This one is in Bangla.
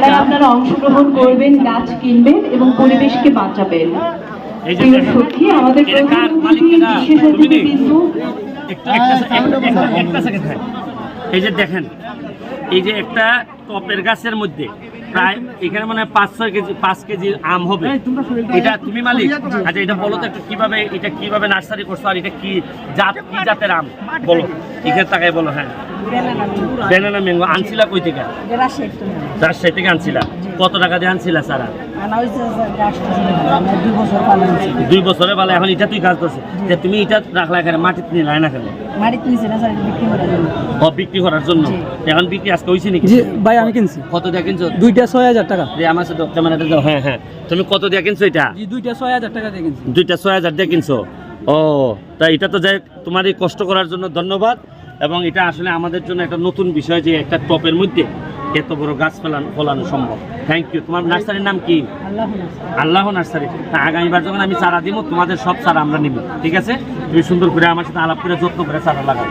খেলায় আপনারা অংশগ্রহণ করবেন, গাছ কিনবেন এবং পরিবেশকে বাঁচাবেন। সত্যি আমাদের প্রধান অতিথি বিশেষ অতিথিবৃন্দ এই যে দেখেন, এই যে একটা টপের গাছের মধ্যে প্রায় এখানে মানে 5 কেজি আম হবে। এটা তুমি মালিক? আচ্ছা, এটা বলো তো একটু কিভাবে, এটা কিভাবে নার্সারি করছো, আর এটা কি জাতের আম বলো, এখানে তাকাই বলো। হ্যাঁ, ব্যানানা ম্যাঙ্গো আনছিলা কই থেকে? রাজশাহী থেকে আনছিলা। কত টাকা দিয়ে আনছিলা সারা? 2 বছরে ভালো। এখন এটা তুই গাছ ধরছে, তুমি এটা রাখলা এখানে, মাটিতে নিলাই না কেন? বিক্রি করার জন্য। এখন বিক্রি আজকে হয়েছে নাকি? ভাই আমি কিনছি। কত দিয়ে কিনছো? 2টা 6000 টাকা। আমার সাথে ক্যামেরাটা দাও। হ্যাঁ হ্যাঁ, তুমি কত দিয়ে কিনছো এটা? 2টা 6000 টাকা দিয়ে কিনছি। 2টা 6000 দিয়ে কিনছো? ও, তা এটা তো যাই, তোমার এই কষ্ট করার জন্য ধন্যবাদ। এবং এটা আসলে আমাদের জন্য একটা নতুন বিষয় যে একটা টপের মধ্যে এত বড় গাছ ফলানো সম্ভব। Thank you. তোমার নার্সারির নাম কি? আল্লাহ নার্সারি। আগামীবার যখন আমি চারা দিব, তোমাদের সব চারা আমরা নিব, ঠিক আছে? তুমি সুন্দর করে আমার সাথে আলাপ করে যত্ন করে চারা লাগাও।